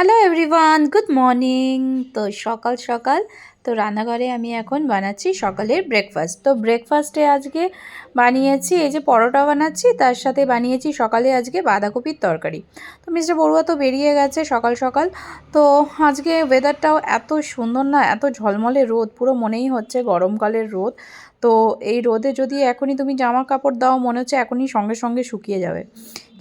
Hello everyone, good morning. তো সকাল সকাল তো রান্নাঘরে আমি এখন বানাচ্ছি সকালের ব্রেকফাস্ট। তো ব্রেকফাস্টে আজকে বানিয়েছি এই যে পরোটা বানাচ্ছি, তার সাথে বানিয়েছি সকালে আজকে বাঁধাকপির তরকারি। তো মিস্টার বড়ুয়া তো বেরিয়ে গেছে সকাল সকাল। তো আজকে ওয়েদারটাও এত সুন্দর না, এত ঝলমলে রোদ, পুরো মনেই হচ্ছে গরমকালের রোদ। তো এই রোদে যদি এখনই তুমি জামা কাপড় দাও মনে হচ্ছে এখনই সঙ্গে সঙ্গে শুকিয়ে যাবে,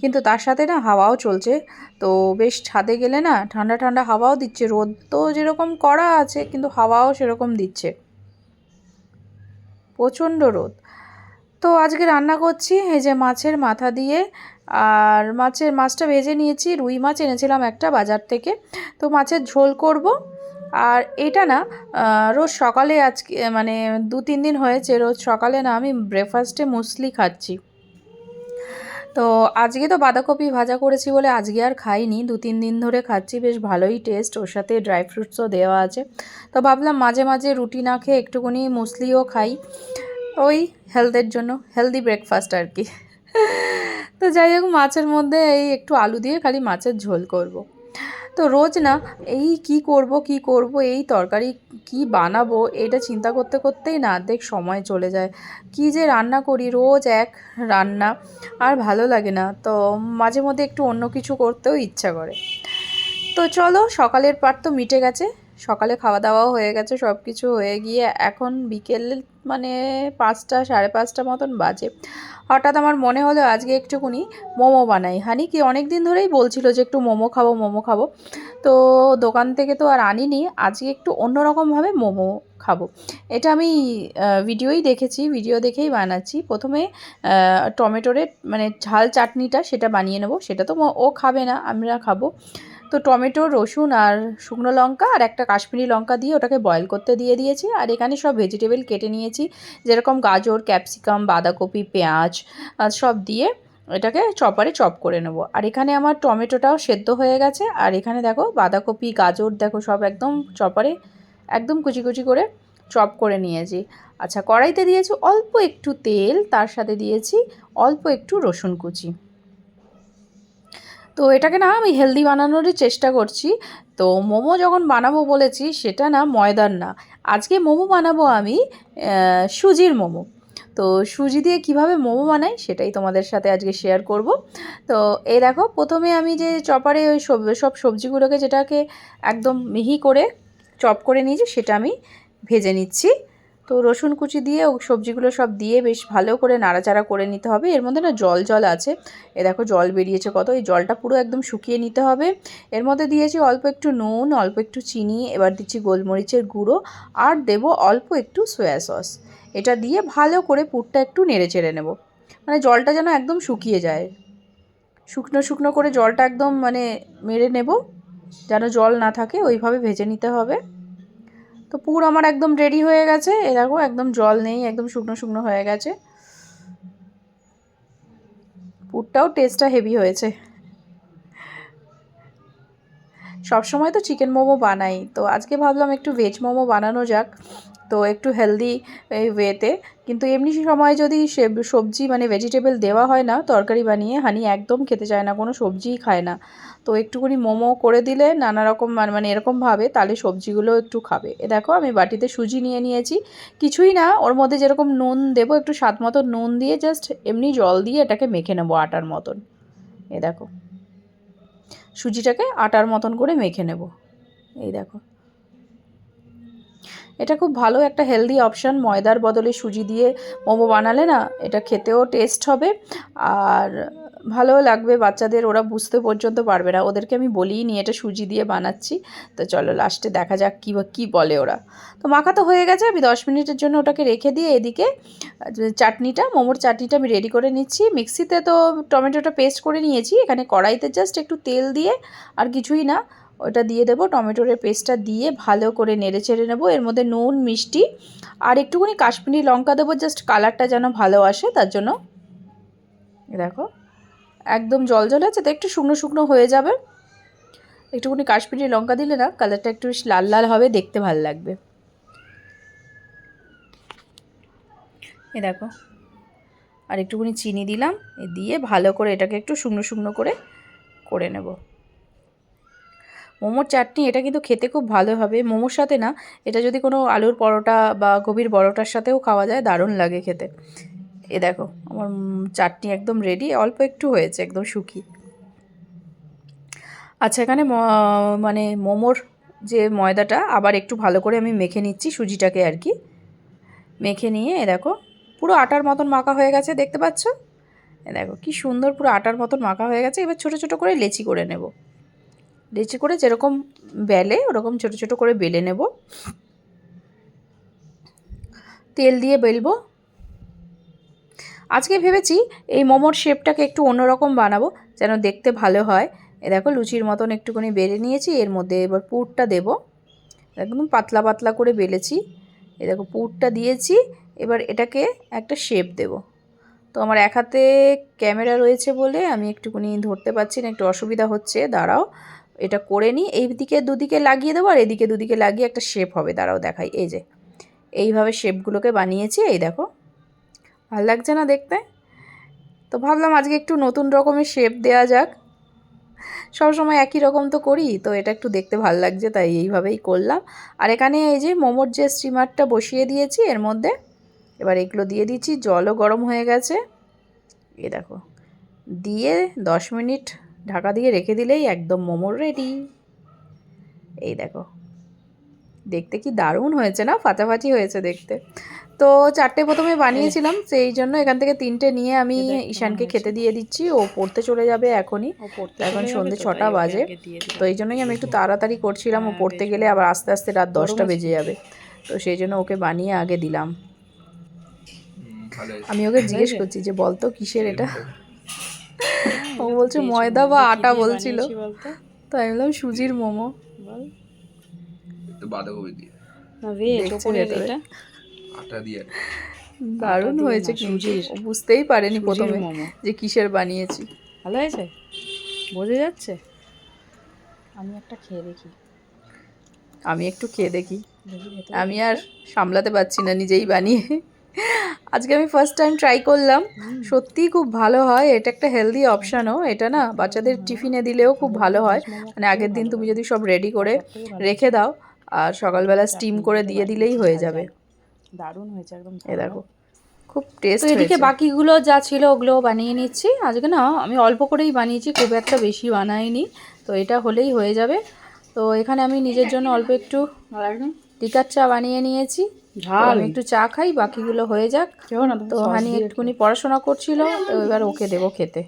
কিন্তু তার সাথে না হাওয়াও চলছে। তো বেশ ছাদে গেলে না ঠান্ডা ঠান্ডা হাওয়াও দিচ্ছে, রোদ তো যেরকম কড়া আছে কিন্তু হাওয়াও সেরকম দিচ্ছে, প্রচণ্ড রোদ। তো আজকে রান্না করছি এই যে মাছের মাথা দিয়ে, আর মাছটা ভেজে নিয়েছি, রুই মাছ এনেছিলাম একটা বাজার থেকে। তো মাছের ঝোল করব। আর এটা না রোজ সকালে আজকে মানে 2-3 দিন হয়েছে রোজ সকালে না আমি ব্রেকফাস্টে মুসলি খাচ্ছি। তো আজকে তো বাঁধাকপি ভাজা করেছি বলে আজকে আর খাইনি, 2-3 দিন ধরে খাচ্ছি, বেশ ভালোই টেস্ট, ওর সাথে ড্রাই ফ্রুটসও দেওয়া আছে। তো ভাবলাম মাঝে মাঝে রুটি না খেয়ে একটুখানি মুসলিও খাই, ওই হেলথের জন্য, হেলদি ব্রেকফাস্ট আর কি। তো যাই হোক, মাছের মধ্যে এই একটু আলু দিয়ে খালি মাছের ঝোল করব। তো রোজ না এই কি করব এই তরকারি কি বানাবো এটা চিন্তা করতে করতেই না অর্ধেক সময় চলে যায়। কি যে রান্না করি, রোজ এক রান্না, আর ভালো লাগে না। তো মাঝে মধ্যে একটু অন্য কিছু করতেও ইচ্ছা করে। তো চলো, সকালের পার্ট তো মিটে গেছে, সকালে খাওয়া দাওয়াও হয়ে গেছে, সব কিছু হয়ে গিয়ে এখন বিকেল মানে 5টা 5:30 মতন বাজে। হঠাৎ আমার মনে হলো আজকে একটুখানি মোমো বানাই। হানি কি অনেক দিন ধরেই বলছিল যে একটু মোমো খাবো। তো দোকান থেকে তো আর আনিনি, আজকে একটু অন্যরকমভাবে মোমো খাবো। এটা আমি ভিডিওই দেখেছি, ভিডিও দেখেই বানাচ্ছি। প্রথমে টমেটোরে মানে ঝাল চাটনিটা সেটা বানিয়ে নেবো, সেটা তো ও খাবে না, আমরা খাবো। তো টমেটো, রসুন আর শুকনো লঙ্কা আর একটা কাশ্মীরি লঙ্কা দিয়ে ওটাকে বয়েল করতে দিয়ে দিয়েছি। আর এখানে সব ভেজিটেবল কেটে নিয়েছি, যেরকম গাজর, ক্যাপসিকাম, বাঁধাকপি, পেঁয়াজ সব দিয়ে এটাকে চপারে চপ করে নেব। আর এখানে আমার টমেটোটাও সেদ্ধ হয়ে গেছে, আর এখানে দেখো বাঁধাকপি, গাজর দেখো সব একদম চপারে একদম কুচি কুচি করে চপ করে নিয়েছি। আচ্ছা, কড়াইতে দিয়েছি অল্প একটু তেল, তার সাথে দিয়েছি অল্প একটু রসুন কুচি। তো এটাকে না আমি হেলদি বানানোরই চেষ্টা করছি। তো মোমো যখন বানাবো বলেছি সেটা না ময়দার না, আজকে মোমো বানাবো আমি সুজির মোমো। তো সুজি দিয়ে কিভাবে মোমো বানাই সেটাই তোমাদের সাথে আজকে শেয়ার করব। তো এই দেখো, প্রথমে আমি যে চপারে ওই সব সবজিগুলোকে যেটাকে একদম মিহি করে চপ করে নিয়েছি সেটা আমি ভেজে নিচ্ছি। তো রসুন কুচি দিয়ে ও সবজিগুলো সব দিয়ে বেশ ভালো করে নাড়াচাড়া করে নিতে হবে। এর মধ্যে না জল জল আছে, এ দেখো জল বেরিয়েছে কত, এই জলটা পুরো একদম শুকিয়ে নিতে হবে। এর মধ্যে দিয়েছি অল্প একটু নুন, অল্প একটু চিনি, এবার দিচ্ছি গোলমরিচের গুঁড়ো, আর দেব অল্প একটু সয়া সস। এটা দিয়ে ভালো করে পুরটা একটু নেড়ে চেড়ে নেব, মানে জলটা যেন একদম শুকিয়ে যায়, শুকনো শুকনো করে জলটা একদম মানে মেরে নেব, যেন জল না থাকে, ওইভাবে ভেজে নিতে হবে। তো পুর আমার একদম রেডি হয়ে গেছে, এ দেখো একদম জল নেই, একদম শুকনো শুকনো হয়ে গেছে। পুরটাও টেস্টটা হেভি হয়েছে। সবসময় তো চিকেন মোমো বানাই, তো আজকে ভাবলাম একটু ভেজ মোমো বানানো যাক, তো একটু হেলদি এই ওয়েতে। কিন্তু এমনি সময় যদি সবজি মানে ভেজিটেবল দেওয়া হয় না তরকারি বানিয়ে, হানি একদম খেতে চায় না, কোনো সবজিই খায় না। তো একটুখানি মোমো করে দিলে নানা রকম মানে এরকমভাবে তাহলে সবজিগুলো একটু খাবে। এ দেখো আমি বাটিতে সুজি নিয়ে নিয়েছি, কিছুই না, ওর মধ্যে যেরকম নুন দেবো একটু স্বাদ মতো নুন দিয়ে জাস্ট এমনি জল দিয়ে এটাকে মেখে নেবো আটার মতন। এ দেখো সুজিটাকে আটার মতন করে মেখে নেব, এই দেখো। এটা খুব ভালো একটা হেলদি অপশান, ময়দার বদলে সুজি দিয়ে মোমো বানালে না এটা খেতেও টেস্ট হবে, আর ভালোও লাগবে বাচ্চাদের, ওরা বুঝতে পর্যন্ত পারবে না, ওদেরকে আমি বলিই নি এটা সুজি দিয়ে বানাচ্ছি। তো চলো লাস্টে দেখা যাক কী বলে ওরা। তো মাখা তো হয়ে গেছে, আমি 10 মিনিটের জন্য ওটাকে রেখে দিয়ে এদিকে চাটনিটা, মোমোর চাটনিটা আমি রেডি করে নিচ্ছি। মিক্সিতে তো টমেটোটা পেস্ট করে নিয়েছি, এখানে কড়াইতে জাস্ট একটু তেল দিয়ে আর কিছুই না, ওটা দিয়ে দেবো, টমেটোর পেস্টটা দিয়ে ভালো করে নেড়ে চেড়ে নেবো। এর মধ্যে নুন, মিষ্টি আর একটুখানি কাশ্মীরি লঙ্কা দেবো, জাস্ট কালারটা যেন ভালো আসে তার জন্য। দেখো একদম জল জল আছে, তো একটু শুকনো শুকনো হয়ে যাবে, একটুখানি কাশ্মীরি লঙ্কা দিলে না কালারটা একটু বেশ লাল লাল হবে, দেখতে ভালো লাগবে। এ দেখো আর একটুখানি চিনি দিলাম, দিয়ে ভালো করে এটাকে একটু শুকনো শুকনো করে করে নেব। মোমোর চাটনি এটা কিন্তু খেতে খুব ভালো হবে, মোমোর সাথে না, এটা যদি কোনো আলুর পরোটা বা গোবির পরোটার সাথেও খাওয়া যায়, দারুণ লাগে খেতে। এ দেখো আমার চাটনি একদম রেডি, অল্প একটু হয়েছে, একদম শুকিয়ে। আচ্ছা, এখানে মানে মোমোর যে ময়দাটা আবার একটু ভালো করে আমি মেখে নিচ্ছি, সুজিটাকে আর কি মেখে নিয়ে, এ দেখো পুরো আটার মতন মাখা হয়ে গেছে, দেখতে পাচ্ছ? এ দেখো কি সুন্দর পুরো আটার মতন মাখা হয়ে গেছে। এবার ছোট ছোট করে লেচি করে নেব, লেচি করে যেরকম বেলে ওরকম ছোট ছোট করে বেলে নেব, তেল দিয়ে বেলবো। আজকে ভেবেছি এই মোমোর শেপটাকে একটু অন্যরকম বানাবো, যেন দেখতে ভালো হয়। এ দেখো লুচির মতন একটুখানি বেলে নিয়েছি, এর মধ্যে এবার পুরটা দেব, একদম পাতলা পাতলা করে বেলেছি। এ দেখো পুরটা দিয়েছি, এবার এটাকে একটা শেপ দেব। তো আমার এক হাতে ক্যামেরা রয়েছে বলে আমি একটুখানি ধরতে পারছি না, একটু অসুবিধা হচ্ছে, দাঁড়াও এটা করে নিই। এই দিকে দুদিকে লাগিয়ে দেবো আর এদিকে দুদিকে লাগিয়ে একটা শেপ হবে, দাঁড়াও দেখাই। এই যে এইভাবে শেপগুলোকে বানিয়েছি, এই দেখো ভালো লাগছে না দেখতে? তো ভাবলাম আজকে একটু নতুন রকমের শেপ দেওয়া যাক, সবসময় একই রকম তো করি, তো এটা একটু দেখতে ভালো লাগছে তাই এইভাবেই করলাম। আর এখানে এই যে মোমোর যে স্টিমারটা বসিয়ে দিয়েছি এর মধ্যে, এবার এগুলো দিয়ে দিচ্ছি, জলও গরম হয়ে গেছে। এ দেখো দিয়ে 10 মিনিট ঢাকা দিয়ে রেখে দিলেই একদম মোমোর রেডি। এই দেখো দেখতে কি দারুণ হয়েছে না, ফাটাফাটি হয়েছে দেখতে। তো 4টে প্রথমে বানিয়েছিলাম, সেই জন্য এখান থেকে 3টে নিয়ে আমি ঈশানকে খেতে দিয়ে দিচ্ছি, ও পড়তে চলে যাবে এখনই, এখন সন্ধ্যে 6টা বাজে। তো এই জন্যই আমি একটু তাড়াতাড়ি করছিলাম, ও পড়তে গেলে আবার আস্তে আস্তে রাত 10টা বেজে যাবে, তো সেই জন্য ওকে বানিয়ে আগে দিলাম। আমি ওকে জিজ্ঞেস করছি যে বলতো কিসের এটা, ও বলছে ময়দা বা আটা বলছিল, তো আমি বললাম সুজির মোমো। বল বাঁধাকপি দিয়ে না ভেজ ওপরের এটা আটা দিয়ে, দারুণ হয়েছে কিন্তু, ও বুঝতেই পারেনি প্রথমে যে কিসের বানিয়েছি। ভালো হয়েছে, বোঝা যাচ্ছে। আমি একটা খেয়ে দেখি, আমি একটু খেয়ে দেখি, আমি আর সামলাতে পারছি না নিজেই বানিয়ে। আজকে আমি ফার্স্ট টাইম ট্রাই করলাম, সত্যিই খুব ভালো হয়, এটা একটা হেলদি অপশানও, এটা না বাচ্চাদের টিফিনে দিলেও খুব ভালো হয়। মানে আগের দিন তুমি যদি সব রেডি করে রেখে দাও আর সকালবেলা স্টিম করে দিয়ে দিলেই হয়ে যাবে। দারুণ হয়েছে একদম, এ দেখো খুব টেস্ট হয়েছে। এদিকে বাকিগুলো যা ছিল ওগুলো বানিয়ে নিচ্ছি। আজকে না আমি অল্প করেই বানিয়েছি, খুব একটা বেশি বানাইনি, তো এটা হলেই হয়ে যাবে। তো এখানে আমি নিজের জন্য অল্প একটু লিকার চা বানিয়ে নিয়েছি, আমি একটু চা খাই, বাকিগুলো হয়ে যাক। তো হানি একটুখানি পড়াশোনা করছিল, তো এবার ওকে দেবো খেতে।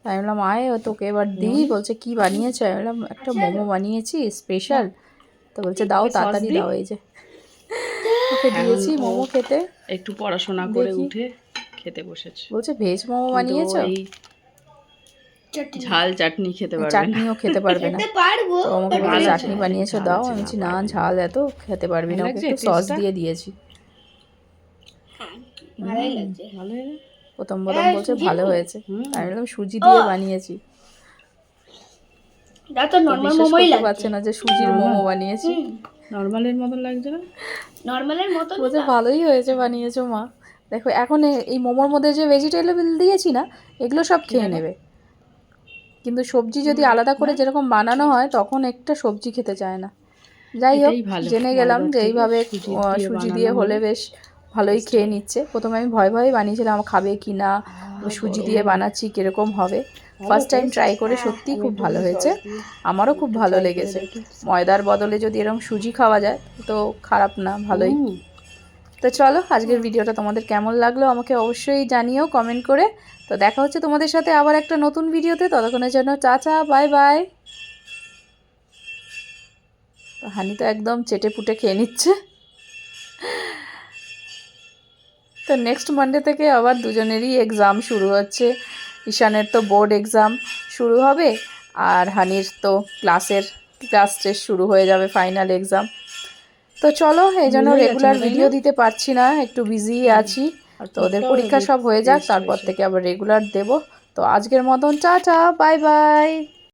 তাই বললাম আয় তোকে এবার দিই, বলছে কি বানিয়েছে, আমি বললাম একটা মোমো বানিয়েছি স্পেশাল, তো বলছে দাও তাড়াতাড়ি দাও। এই যে ওকে দিয়েছি মোমো খেতে, একটু পড়াশোনা করে উঠে খেতে বসেছে, বলছে ভেজ মোমো বানিয়েছো, ঝাল চাটনি খেতে পারবে না, চাটনিও খেতে পারবে না, তো আমাকে বলছে চাটনি বানিয়েছো দাও, আমি বলছি না ঝাল এত খেতে পারবি না, ওকে একটু সস দিয়ে দিয়েছি। ভালোই লাগছে, ভালো প্রথম বলছে ভালো হয়েছে, আমি বললাম সুজি দিয়ে বানিয়েছি, বিশ্বাস করতে পারছে না যে সুজির মোমো বানিয়েছি। নর্মালের মতন লাগছে না, নর্মালের মতো বলছে ভালোই হয়েছে বানিয়েছো মা। দেখো এখন এই মোমোর মধ্যে যে ভেজিটেবল দিয়েছি না, এগুলো সব খেয়ে নেবে, কিন্তু সবজি যদি আলাদা করে যেরকম বানানো হয় তখন একটা সবজি খেতে চায় না। যাই হোক জেনে গেলাম যে এইভাবে সুজি দিয়ে হলে বেশ ভালোই খেয়ে নিচ্ছে। প্রথমে আমি ভয় ভয়ে বানিয়েছিলাম খাবে কি না, সুজি দিয়ে বানাচ্ছি কীরকম হবে। ফার্স্ট টাইম ট্রাই করে সত্যিই খুব ভালো হয়েছে, আমারও খুব ভালো লেগেছে। ময়দার বদলে যদি এরকম সুজি খাওয়া যায় তো খারাপ না, ভালোই। তো চলো আজকের ভিডিওটা তোমাদের কেমন লাগলো আমাকে অবশ্যই জানিও কমেন্ট করে। তো দেখা হচ্ছে তোমাদের সাথে আবার একটা নতুন ভিডিওতে, ততক্ষণের জন্য টাটা বাই বাই। হানি তো একদম চেটে পুটে খেয়ে নিচ্ছে। তো নেক্সট মানডে থেকে আবার দুজনেরই এক্সাম শুরু হচ্ছে, ঈশানের তো বোর্ড এক্সাম শুরু হবে আর হানির তো ক্লাস টেস্ট শুরু হয়ে যাবে, ফাইনাল এক্সাম। তো চলো এই জন্য রেগুলার ভিডিও দিতে পারছি না, একটু বিজি আছি। তো ওদের পরীক্ষা সব হয়ে যাক, তারপর থেকে আবার রেগুলার দেব। তো আজকের মতন টাটা বাই বাই।